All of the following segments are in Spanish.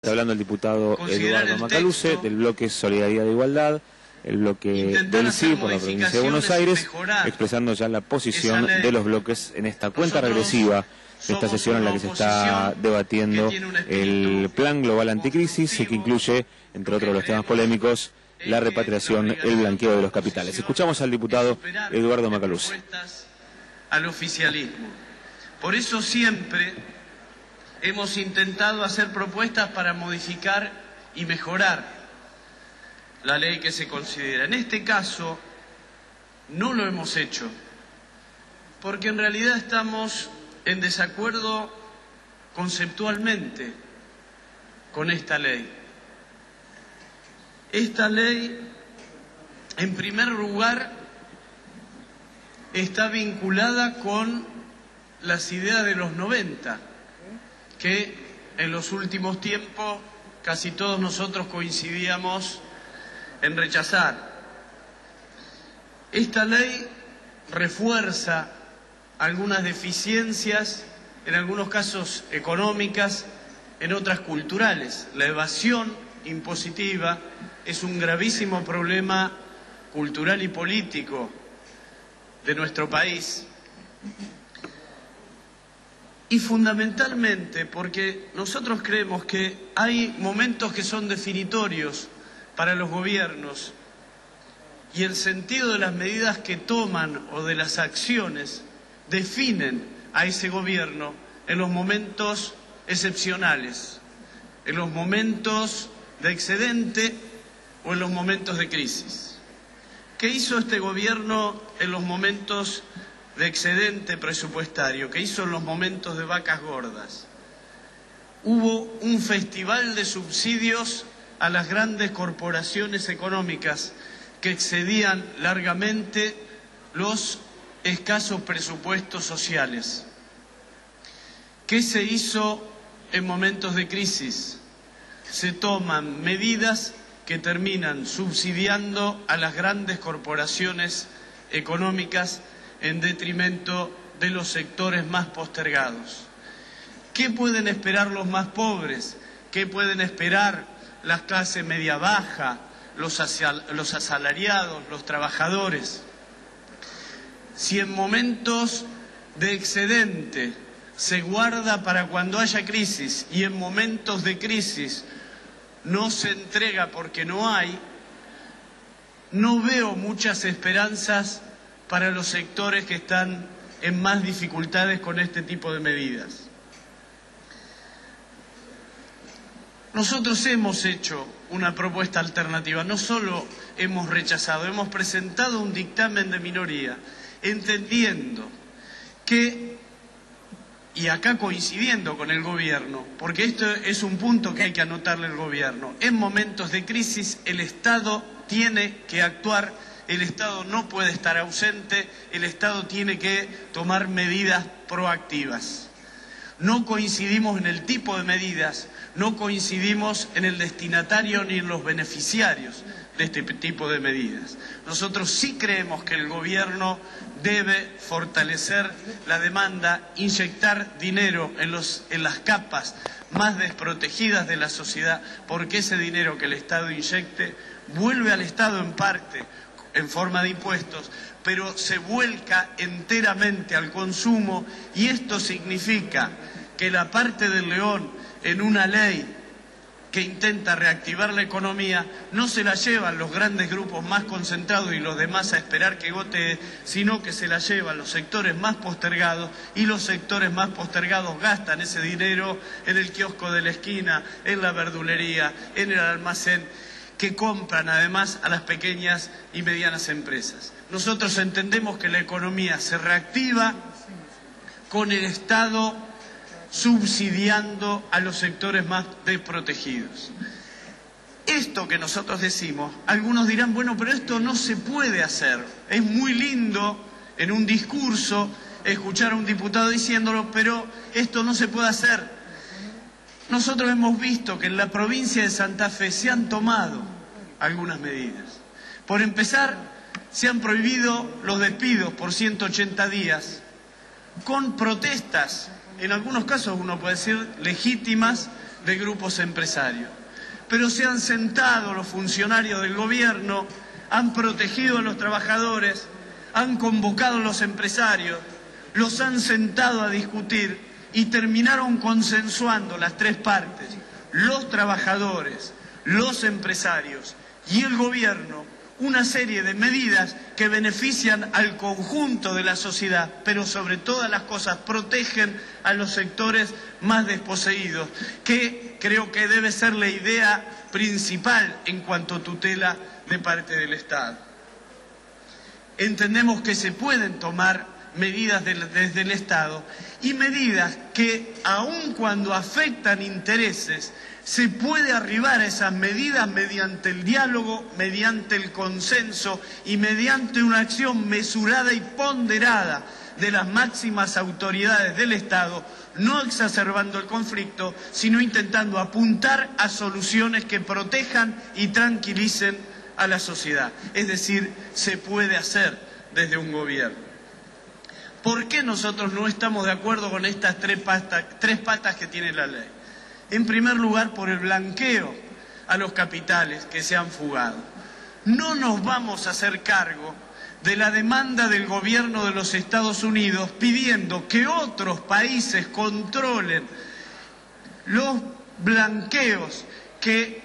Está hablando el diputado Eduardo Macaluce del bloque Solidaridad de Igualdad, el bloque del Sí por la provincia de Buenos Aires, expresando ya la posición de los bloques en esta cuenta regresiva de esta sesión en la que se está debatiendo el Plan Global Anticrisis, que incluye, entre otros los temas polémicos, la repatriación, el blanqueo de los capitales. Escuchamos al diputado Eduardo Macaluce. Al oficialismo. Por eso siempre hemos intentado hacer propuestas para modificar y mejorar la ley que se considera. En este caso no lo hemos hecho, porque en realidad estamos en desacuerdo conceptualmente con esta ley. Esta ley, en primer lugar, está vinculada con las ideas de los 90, que en los últimos tiempos casi todos nosotros coincidíamos en rechazar. Esta ley refuerza algunas deficiencias, en algunos casos económicas, en otras culturales. La evasión impositiva es un gravísimo problema cultural y político de nuestro país. Y fundamentalmente porque nosotros creemos que hay momentos que son definitorios para los gobiernos y el sentido de las medidas que toman o de las acciones definen a ese gobierno en los momentos excepcionales, en los momentos de excedente o en los momentos de crisis. ¿Qué hizo este gobierno en los momentos de excedente presupuestario? ¿Qué hizo en los momentos de vacas gordas? Hubo un festival de subsidios a las grandes corporaciones económicas que excedían largamente los escasos presupuestos sociales. ¿Qué se hizo en momentos de crisis? Se toman medidas que terminan subsidiando a las grandes corporaciones económicas en detrimento de los sectores más postergados. ¿Qué pueden esperar los más pobres? ¿Qué pueden esperar las clases media-baja, los asalariados, los trabajadores? Si en momentos de excedente se guarda para cuando haya crisis y en momentos de crisis no se entrega porque no hay, no veo muchas esperanzas para los sectores que están en más dificultades con este tipo de medidas. Nosotros hemos hecho una propuesta alternativa, no solo hemos rechazado, hemos presentado un dictamen de minoría, entendiendo que, y acá coincidiendo con el gobierno, porque esto es un punto que hay que anotarle al gobierno, en momentos de crisis el Estado tiene que actuar. El Estado no puede estar ausente, el Estado tiene que tomar medidas proactivas. No coincidimos en el tipo de medidas, no coincidimos en el destinatario ni en los beneficiarios de este tipo de medidas. Nosotros sí creemos que el gobierno debe fortalecer la demanda, inyectar dinero en las capas más desprotegidas de la sociedad, porque ese dinero que el Estado inyecte vuelve al Estado en parte, en forma de impuestos, pero se vuelca enteramente al consumo, y esto significa que la parte del león en una ley que intenta reactivar la economía no se la llevan los grandes grupos más concentrados y los demás a esperar que gotee, sino que se la llevan los sectores más postergados, y los sectores más postergados gastan ese dinero en el kiosco de la esquina, en la verdulería, en el almacén, que compran además a las pequeñas y medianas empresas. Nosotros entendemos que la economía se reactiva con el Estado subsidiando a los sectores más desprotegidos. Esto que nosotros decimos, algunos dirán, bueno, pero esto no se puede hacer. Es muy lindo en un discurso escuchar a un diputado diciéndolo, pero esto no se puede hacer. Nosotros hemos visto que en la provincia de Santa Fe se han tomado algunas medidas. Por empezar, se han prohibido los despidos por 180 días, con protestas, en algunos casos uno puede decir legítimas, de grupos empresarios. Pero se han sentado los funcionarios del gobierno, han protegido a los trabajadores, han convocado a los empresarios, los han sentado a discutir y terminaron consensuando las tres partes, los trabajadores, los empresarios y el gobierno, una serie de medidas que benefician al conjunto de la sociedad, pero sobre todas las cosas protegen a los sectores más desposeídos, que creo que debe ser la idea principal en cuanto a tutela de parte del Estado. Entendemos que se pueden tomar medidas desde el Estado y medidas que, aun cuando afectan intereses, se puede arribar a esas medidas mediante el diálogo, mediante el consenso y mediante una acción mesurada y ponderada de las máximas autoridades del Estado, no exacerbando el conflicto, sino intentando apuntar a soluciones que protejan y tranquilicen a la sociedad. Es decir, se puede hacer desde un gobierno. ¿Por qué nosotros no estamos de acuerdo con estas tres patas que tiene la ley? En primer lugar, por el blanqueo a los capitales que se han fugado. No nos vamos a hacer cargo de la demanda del gobierno de los Estados Unidos pidiendo que otros países controlen los blanqueos que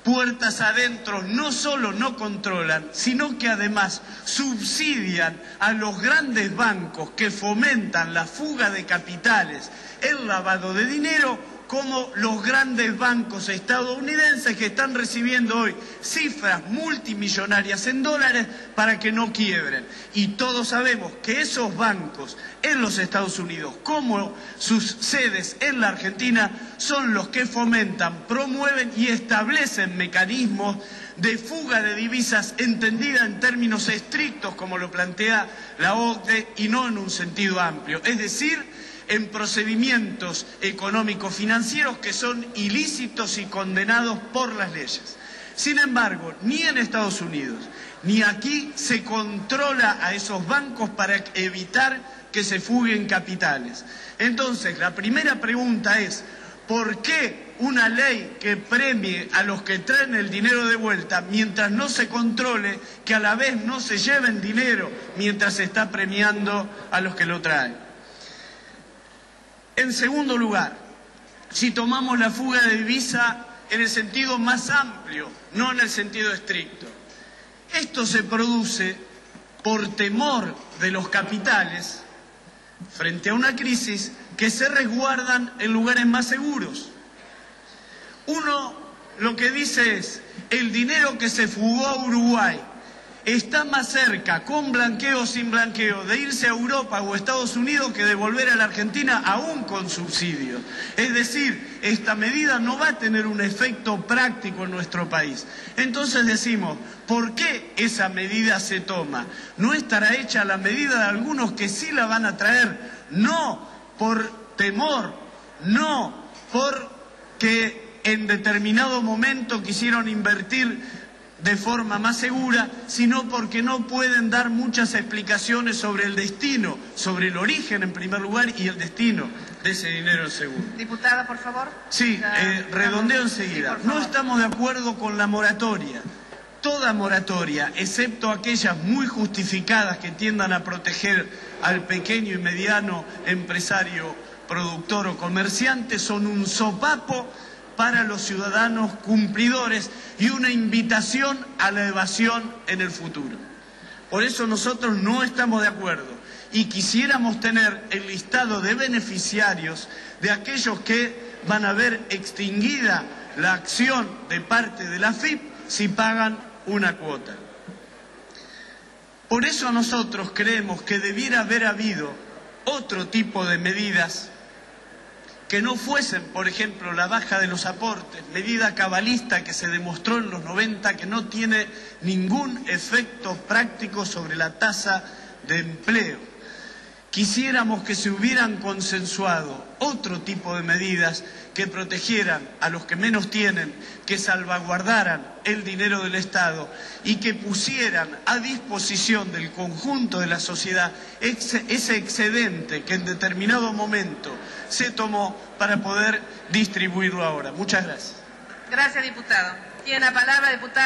puertas adentro no solo no controlan, sino que además subsidian a los grandes bancos que fomentan la fuga de capitales, el lavado de dinero, como los grandes bancos estadounidenses que están recibiendo hoy cifras multimillonarias en dólares para que no quiebren. Y todos sabemos que esos bancos en los Estados Unidos, como sus sedes en la Argentina, son los que fomentan, promueven y establecen mecanismos de fuga de divisas entendida en términos estrictos, como lo plantea la OCDE, y no en un sentido amplio. Es decir, en procedimientos económico-financieros que son ilícitos y condenados por las leyes. Sin embargo, ni en Estados Unidos ni aquí se controla a esos bancos para evitar que se fuguen capitales. Entonces, la primera pregunta es, ¿por qué una ley que premie a los que traen el dinero de vuelta mientras no se controle que a la vez no se lleven dinero mientras se está premiando a los que lo traen? En segundo lugar, si tomamos la fuga de divisa en el sentido más amplio, no en el sentido estricto, esto se produce por temor de los capitales frente a una crisis que se resguardan en lugares más seguros. Uno lo que dice es, el dinero que se fugó a Uruguay está más cerca, con blanqueo o sin blanqueo, de irse a Europa o Estados Unidos que de volver a la Argentina aún con subsidios. Es decir, esta medida no va a tener un efecto práctico en nuestro país. Entonces decimos, ¿por qué esa medida se toma? ¿No estará hecha la medida de algunos que sí la van a traer? No por temor, no porque en determinado momento quisieron invertir de forma más segura, sino porque no pueden dar muchas explicaciones sobre el destino, sobre el origen en primer lugar y el destino de ese dinero en segundo. Diputada, por favor. Sí, redondeo enseguida. Sí, no estamos de acuerdo con la moratoria. Toda moratoria, excepto aquellas muy justificadas que tiendan a proteger al pequeño y mediano empresario, productor o comerciante, son un sopapo para los ciudadanos cumplidores y una invitación a la evasión en el futuro. Por eso nosotros no estamos de acuerdo y quisiéramos tener el listado de beneficiarios de aquellos que van a ver extinguida la acción de parte de la AFIP si pagan una cuota. Por eso nosotros creemos que debiera haber habido otro tipo de medidas que no fuesen, por ejemplo, la baja de los aportes, medida cabalista que se demostró en los 90 que no tiene ningún efecto práctico sobre la tasa de empleo. Quisiéramos que se hubieran consensuado otro tipo de medidas que protegieran a los que menos tienen, que salvaguardaran el dinero del Estado y que pusieran a disposición del conjunto de la sociedad ese excedente que en determinado momento se tomó para poder distribuirlo ahora. Muchas gracias. Gracias, diputado. Tiene la palabra, diputado.